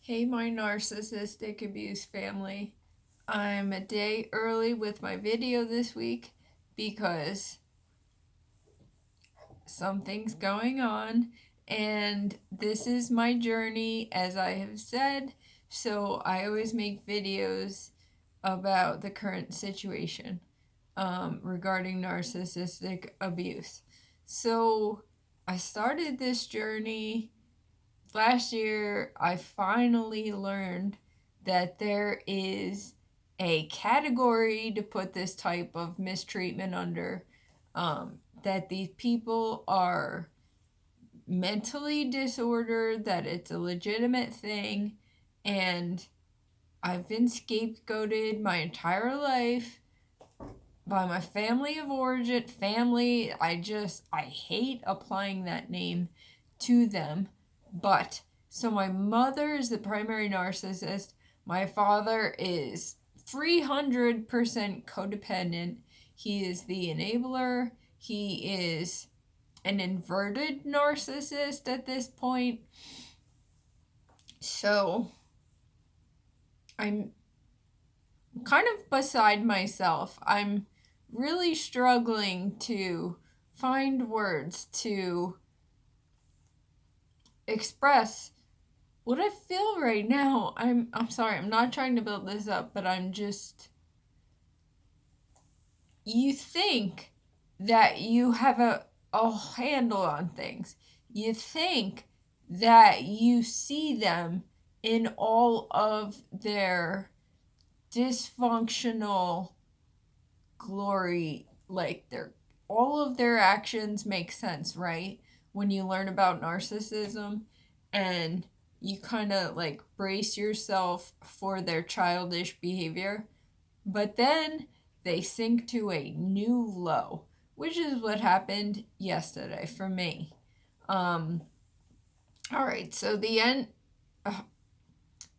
Hey, my narcissistic abuse family. I'm a day early with my video this week because something's going on, and this is my journey, as I have said. So, I always make videos about the current situation regarding narcissistic abuse. So, I started this journey last year. I finally learned that there is a category to put this type of mistreatment under, that these people are mentally disordered, that it's a legitimate thing, and I've been scapegoated my entire life by my family of origin. I hate applying that name to them. But so my mother is the primary narcissist. My father is 300% codependent. He is the enabler. He is an inverted narcissist at this point. So I'm kind of beside myself. I'm really struggling to find words to express what I feel right now. I'm sorry, I'm not trying to build this up, but I'm just, you think that you have a handle on things. You think that you see them in all of their dysfunctional glory, like all of their actions make sense, right? When you learn about narcissism, and you kind of like brace yourself for their childish behavior, but then they sink to a new low, which is what happened yesterday for me. All right, so the end.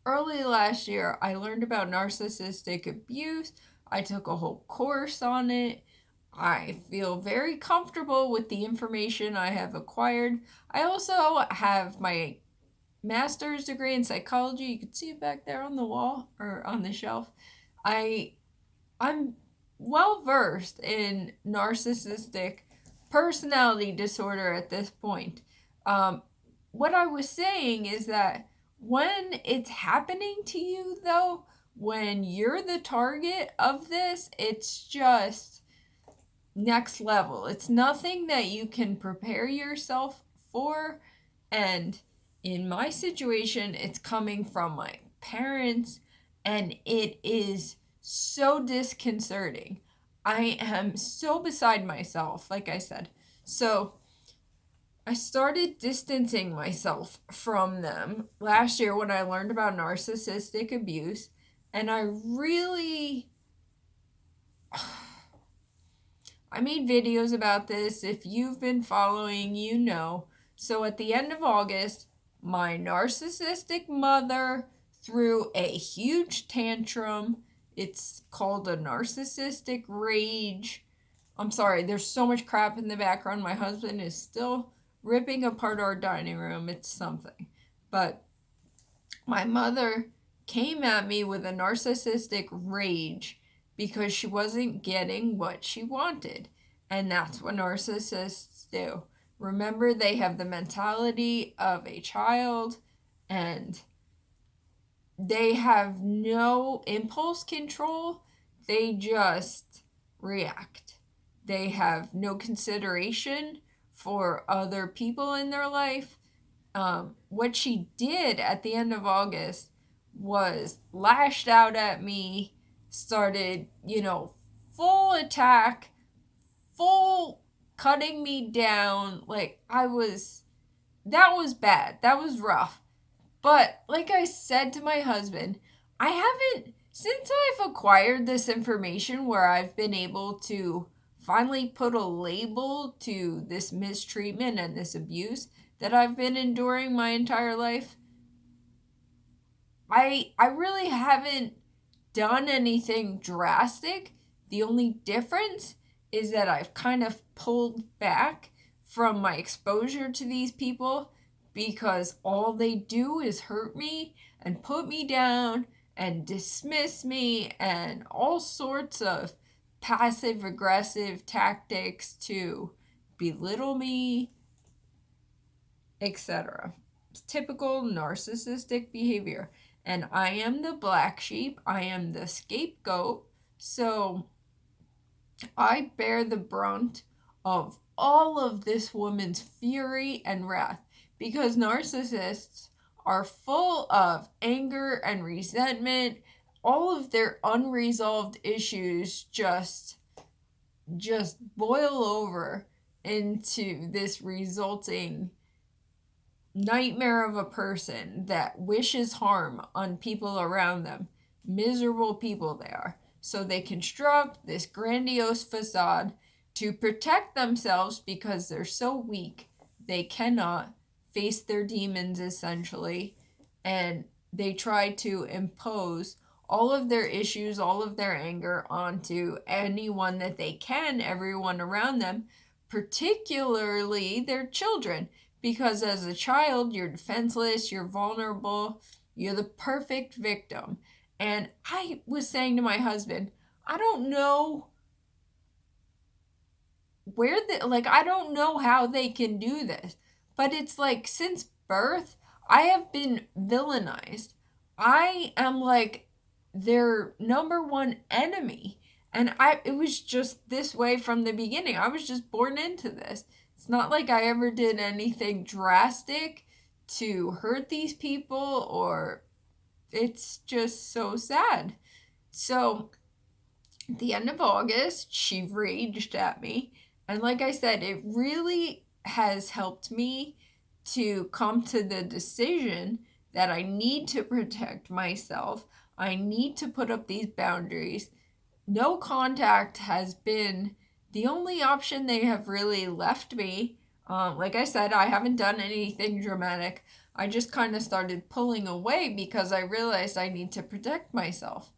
Early last year, I learned about narcissistic abuse. I took a whole course on it. I feel very comfortable with the information I have acquired. I also have my master's degree in psychology. You can see it back there on the wall or on the shelf. I'm well versed in narcissistic personality disorder at this point. What I was saying is that when it's happening to you, though, when you're the target of this, it's just next level. It's nothing that you can prepare yourself for. And in my situation, it's coming from my parents, and it is so disconcerting. I am so beside myself, like I said. So I started distancing myself from them last year when I learned about narcissistic abuse, and I made videos about this. If you've been following, you know. So at the end of August, my narcissistic mother threw a huge tantrum. It's called a narcissistic rage. I'm sorry, there's so much crap in the background. My husband is still ripping apart our dining room. It's something. But my mother came at me with a narcissistic rage because she wasn't getting what she wanted. And that's what narcissists do. Remember, they have the mentality of a child, and they have no impulse control. They just react. They have no consideration for other people in their life. What she did at the end of August was lashed out at me, started, full attack, full cutting me down. That was bad. That was rough. But like I said to my husband, since I've acquired this information where I've been able to finally put a label to this mistreatment and this abuse that I've been enduring my entire life, I really haven't done anything drastic. The only difference is that I've kind of pulled back from my exposure to these people because all they do is hurt me and put me down and dismiss me and all sorts of passive aggressive tactics to belittle me, etc. Typical narcissistic behavior. And I am the black sheep, I am the scapegoat, so I bear the brunt of all of this woman's fury and wrath because narcissists are full of anger and resentment. All of their unresolved issues just boil over into this resulting nightmare of a person that wishes harm on people around them. Miserable people they are. So they construct this grandiose facade to protect themselves because they're so weak they cannot face their demons essentially, and they try to impose all of their issues, all of their anger onto anyone that they can, everyone around them, particularly their children. Because as a child, you're defenseless, you're vulnerable, you're the perfect victim. And I was saying to my husband, I don't know I don't know how they can do this. But it's like since birth, I have been villainized. I am like their number one enemy. And it was just this way from the beginning. I was just born into this. It's not like I ever did anything drastic to hurt these people, or it's just so sad. So at the end of August, she raged at me. And like I said, it really has helped me to come to the decision that I need to protect myself. I need to put up these boundaries. No contact has been the only option they have really left me. Like I said, I haven't done anything dramatic. I just kind of started pulling away because I realized I need to protect myself.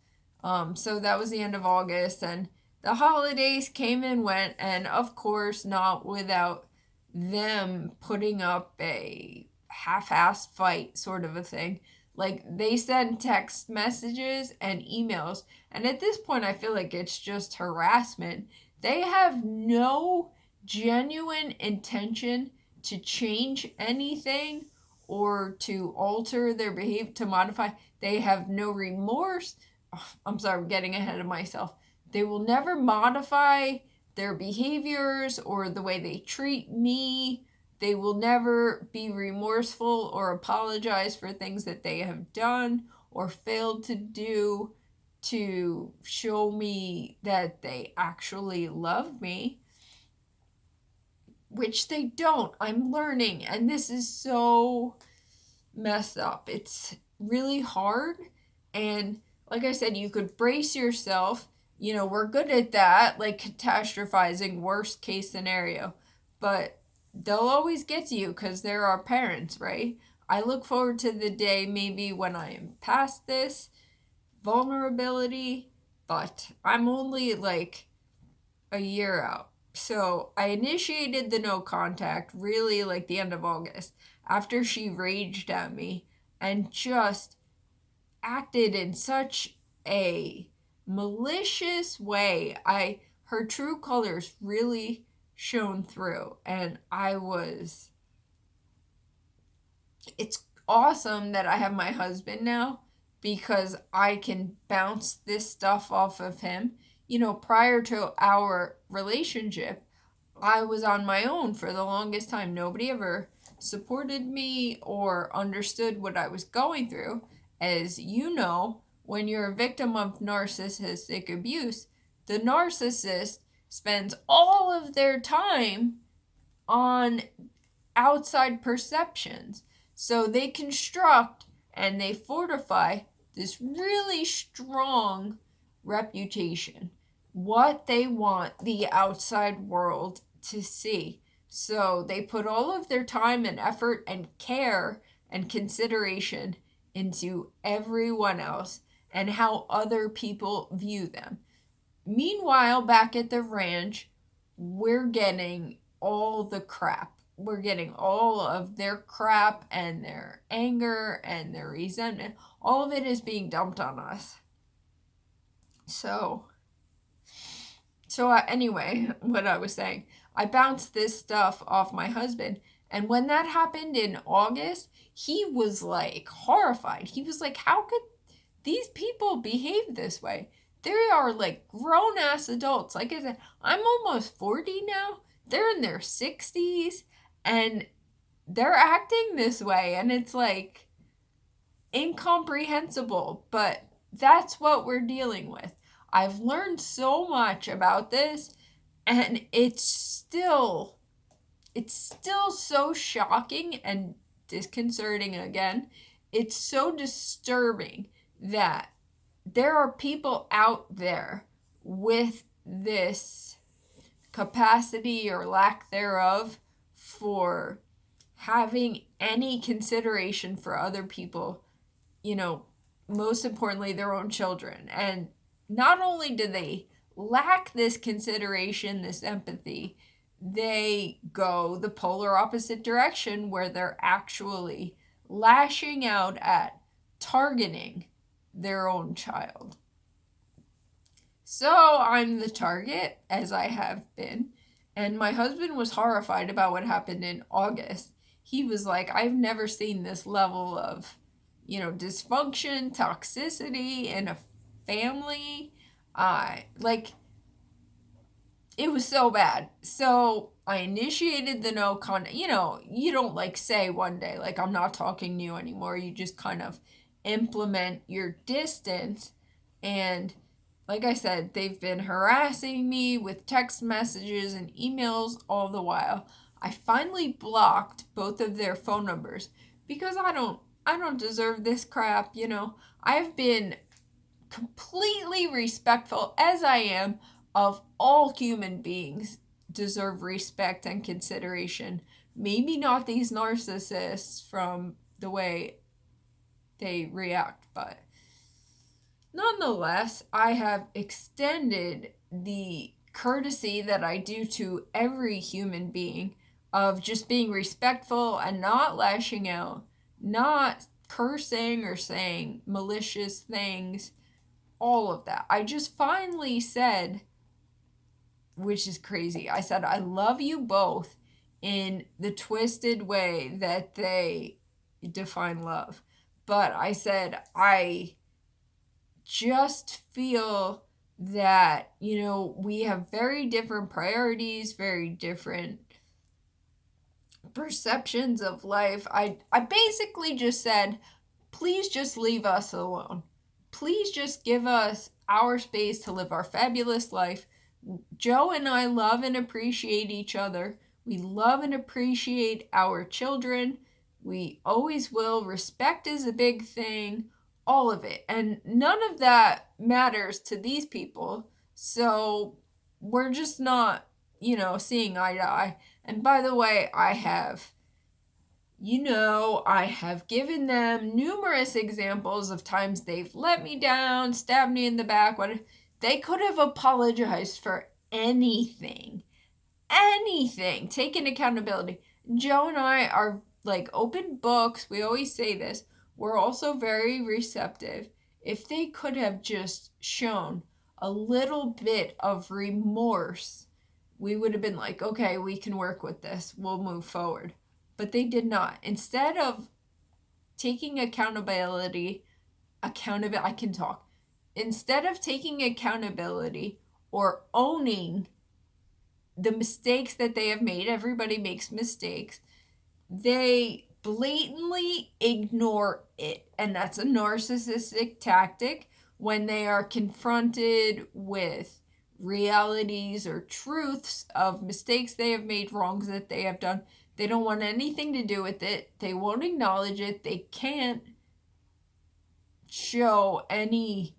So that was the end of August, and the holidays came and went, and of course, not without them putting up a half-assed fight sort of a thing. Like, they send text messages and emails, and at this point, I feel like it's just harassment. They have no genuine intention to change anything or to alter their behavior, to modify. They have no remorse. Oh, I'm sorry, I'm getting ahead of myself. They will never modify their behaviors or the way they treat me. They will never be remorseful or apologize for things that they have done or failed to do to show me that they actually love me, which they don't. I'm learning, and this is so messed up. It's really hard, and like I said, you could brace yourself. You know, we're good at that, like catastrophizing, worst case scenario. But they'll always get to you because they're our parents, right? I look forward to the day maybe when I am past this vulnerability, but I'm only like a year out. So I initiated the no contact really like the end of August after she raged at me and just acted in such a malicious way. Her true colors really shone through, and it's awesome that I have my husband now because I can bounce this stuff off of him. You know, prior to our relationship, I was on my own for the longest time. Nobody ever supported me or understood what I was going through. As you know, when you're a victim of narcissistic abuse, the narcissist spends all of their time on outside perceptions. So they construct and they fortify this really strong reputation, what they want the outside world to see. So they put all of their time and effort and care and consideration into everyone else and how other people view them. Meanwhile, back at the ranch, we're getting all the crap. we're getting all of their crap and their anger and their resentment. All of it is being dumped on us. Anyway, what I was saying, I bounced this stuff off my husband. And when that happened in August, he was like horrified. He was like, how could these people behave this way? They are like grown ass adults. Like I said, I'm almost 40 now. They're in their 60s and they're acting this way. And it's like incomprehensible. But that's what we're dealing with. I've learned so much about this, and it's still so shocking and disconcerting again. It's so disturbing that there are people out there with this capacity or lack thereof for having any consideration for other people, most importantly, their own children. And not only do they lack this consideration, this empathy, they go the polar opposite direction where they're actually lashing out at targeting their own child. So I'm the target, as I have been, and my husband was horrified about what happened in August. He was like, I've never seen this level of, dysfunction, toxicity in a family. It was so bad. So I initiated the no contact. You don't say one day, I'm not talking to you anymore. You just kind of implement your distance. And like I said, they've been harassing me with text messages and emails all the while. I finally blocked both of their phone numbers because I don't deserve this crap, I've been completely respectful, as I am, of all human beings deserve respect and consideration. Maybe not these narcissists from the way they react, but nonetheless, I have extended the courtesy that I do to every human being of just being respectful and not lashing out, not cursing or saying malicious things, all of that. I just finally said, which is crazy, I said, I love you both in the twisted way that they define love. But I said, I just feel that, we have very different priorities, very different perceptions of life. I basically just said, please just leave us alone. Please just give us our space to live our fabulous life. Joe and I love and appreciate each other. We love and appreciate our children. We always will. Respect is a big thing. All of it. And none of that matters to these people. So we're just not, seeing eye to eye. And by the way, I have given them numerous examples of times they've let me down, stabbed me in the back. They could have apologized for anything, taken accountability. Joe and I are like open books. We always say this. We're also very receptive. If they could have just shown a little bit of remorse, we would have been like, okay, we can work with this. We'll move forward. But they did not. Instead of taking accountability, Instead of taking accountability or owning the mistakes that they have made, everybody makes mistakes, they blatantly ignore it. And that's a narcissistic tactic when they are confronted with realities or truths of mistakes they have made, wrongs that they have done. They don't want anything to do with it. They won't acknowledge it. They can't show any,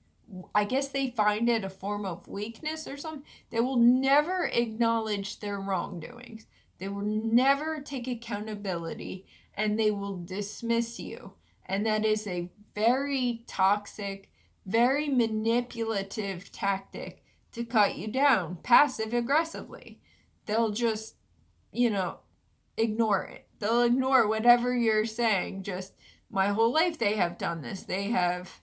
I guess they find it a form of weakness or something. They will never acknowledge their wrongdoings. They will never take accountability, and they will dismiss you. And that is a very toxic, very manipulative tactic to cut you down passive aggressively. They'll just, ignore it. They'll ignore whatever you're saying. Just my whole life they have done this. They have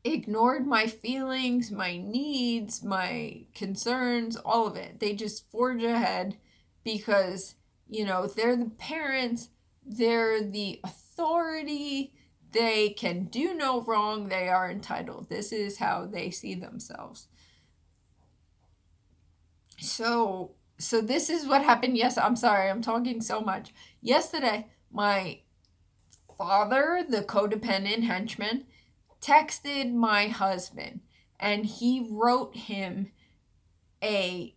ignored my feelings, my needs, my concerns, all of it. They just forge ahead because, they're the parents, they're the authority, they can do no wrong, they are entitled. This is how they see themselves. So this is what happened. Yes, I'm sorry, I'm talking so much. Yesterday, my father, the codependent henchman, texted my husband, and he wrote him a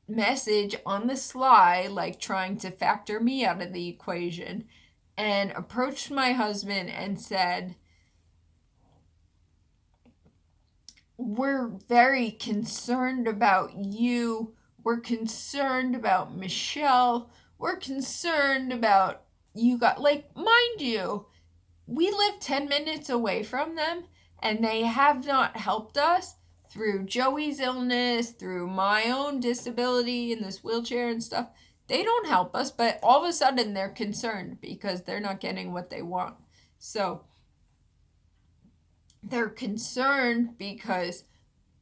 message on the sly, like trying to factor me out of the equation, and approached my husband and said, "We're very concerned about you. We're concerned about Michelle. We're concerned about you got," like, mind you, we live 10 minutes away from them, and they have not helped us through Joey's illness, through my own disability in this wheelchair and stuff. They don't help us, but all of a sudden they're concerned because they're not getting what they want. So they're concerned because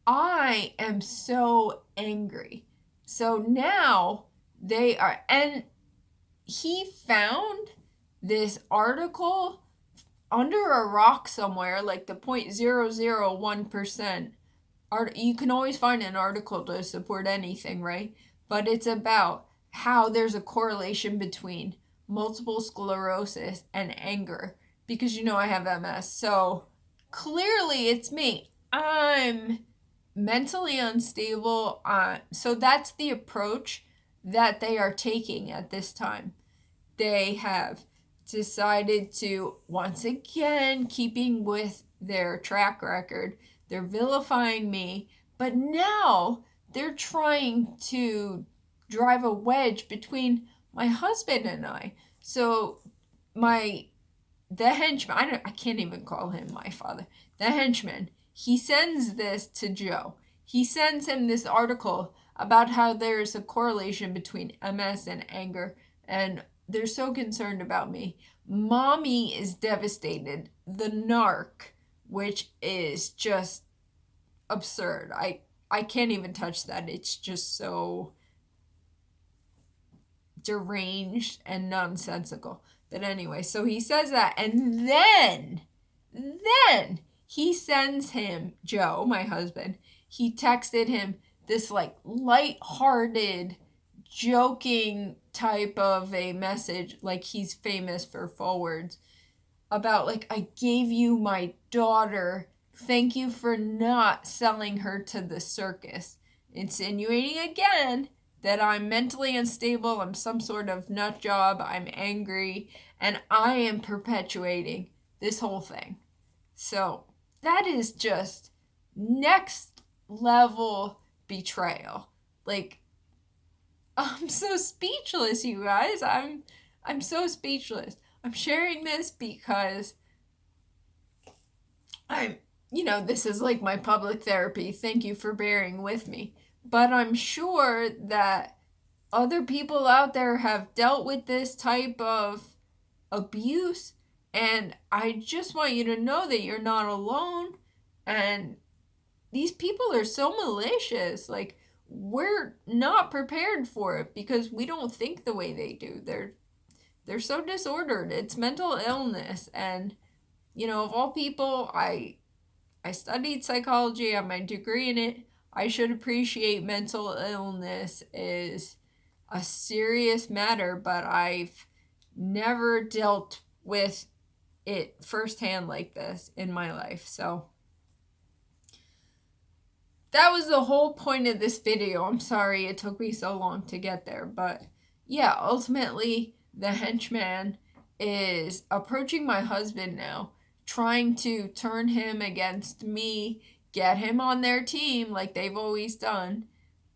I am so angry. So now they are, and he found this article under a rock somewhere, like the 0.001%. You can always find an article to support anything, right? But it's about how there's a correlation between multiple sclerosis and anger. Because I have MS. So clearly it's me. I'm mentally unstable. So that's the approach that they are taking at this time. They have decided to, once again, keeping with their track record, they're vilifying me, but now they're trying to drive a wedge between my husband and I. So the henchman, I can't even call him my father, the henchman, he sends this to Joe. He sends him this article about how there's a correlation between MS and anger, and they're so concerned about me. Mommy is devastated. The narc, which is just absurd. I can't even touch that. It's just so deranged and nonsensical. But anyway, so he says that, and then he sends him, Joe, my husband, he texted him this like light-hearted, joking type of a message, like he's famous for forwards, about like, "I gave you my daughter, thank you for not selling her to the circus," insinuating again that I'm mentally unstable, I'm some sort of nut job, I'm angry, and I am perpetuating this whole thing. So that is just next level betrayal. Like, I'm so speechless, you guys. I'm so speechless. I'm sharing this because this is like my public therapy. Thank you for bearing with me. But I'm sure that other people out there have dealt with this type of abuse, and I just want you to know that you're not alone. And these people are so malicious. Like, we're not prepared for it because we don't think the way they do. They're so disordered. It's mental illness. And of all people, I studied psychology, I have my degree in it. I should appreciate mental illness is a serious matter, but I've never dealt with it firsthand like this in my life. So that was the whole point of this video. I'm sorry it took me so long to get there. But yeah, ultimately, the henchman is approaching my husband now, trying to turn him against me, get him on their team like they've always done.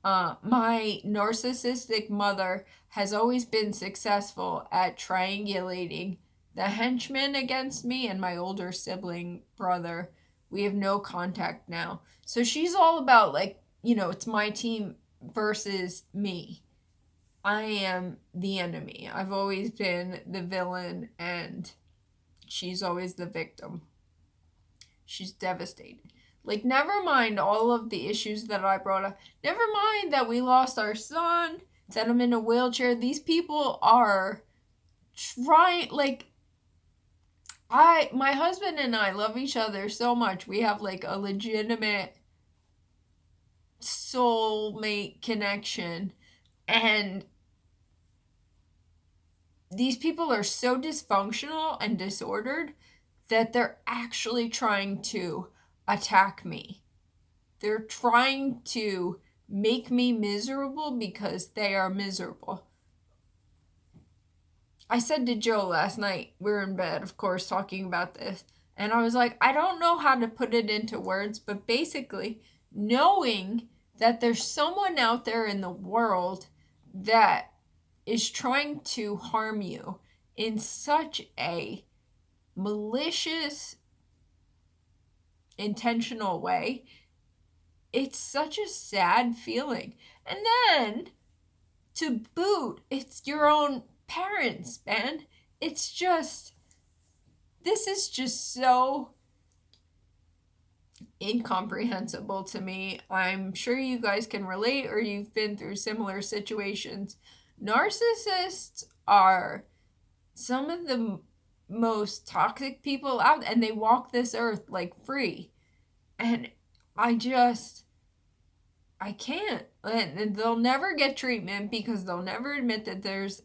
My narcissistic mother has always been successful at triangulating the henchman against me and my older sibling brother. We have no contact now. So she's all about, like, it's my team versus me. I am the enemy. I've always been the villain, and she's always the victim. She's devastated. Like, never mind all of the issues that I brought up. Never mind that we lost our son, sent him in a wheelchair. These people are trying, like, my husband and I love each other so much. We have, like, a legitimate soulmate connection. And these people are so dysfunctional and disordered that they're actually trying to attack me. They're trying to make me miserable because they are miserable. I said to Joe last night, we were in bed, of course, talking about this, and I was like, I don't know how to put it into words, but basically, knowing that there's someone out there in the world that is trying to harm you in such a malicious, intentional way, it's such a sad feeling. And then, to boot, it's your own parents, man. It's just, this is just so incomprehensible to me. I'm sure you guys can relate, or you've been through similar situations. Narcissists are some of the most toxic people out, and they walk this earth like free. And I can't. And they'll never get treatment because they'll never admit that there's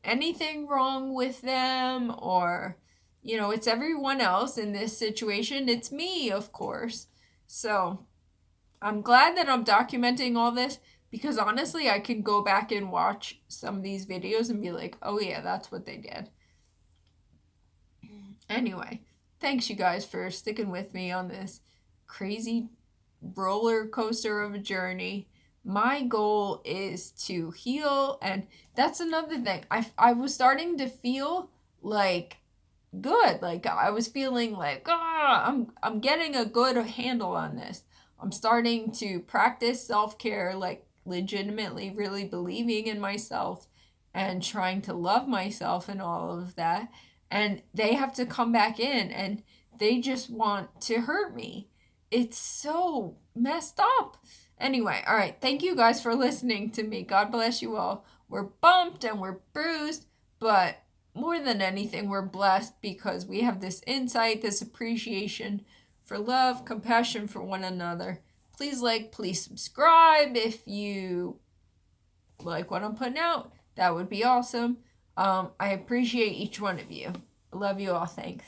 anything wrong with them, or, you know, it's everyone else in this situation. It's me, of course. So I'm glad that I'm documenting all this, because honestly, I could go back and watch some of these videos and be like, oh yeah, that's what they did. Anyway, thanks you guys for sticking with me on this crazy roller coaster of a journey. My goal is to heal, and that's another thing. I was starting to feel like good. Like, I was feeling like, I'm getting a good handle on this. I'm starting to practice self-care, like legitimately really believing in myself and trying to love myself and all of that. And they have to come back in, and they just want to hurt me. It's so messed up. Anyway, all right. Thank you guys for listening to me. God bless you all. We're bumped and we're bruised, but more than anything, we're blessed because we have this insight, this appreciation for love, compassion for one another. Please like, please subscribe if you like what I'm putting out. That would be awesome. I appreciate each one of you. I love you all. Thanks.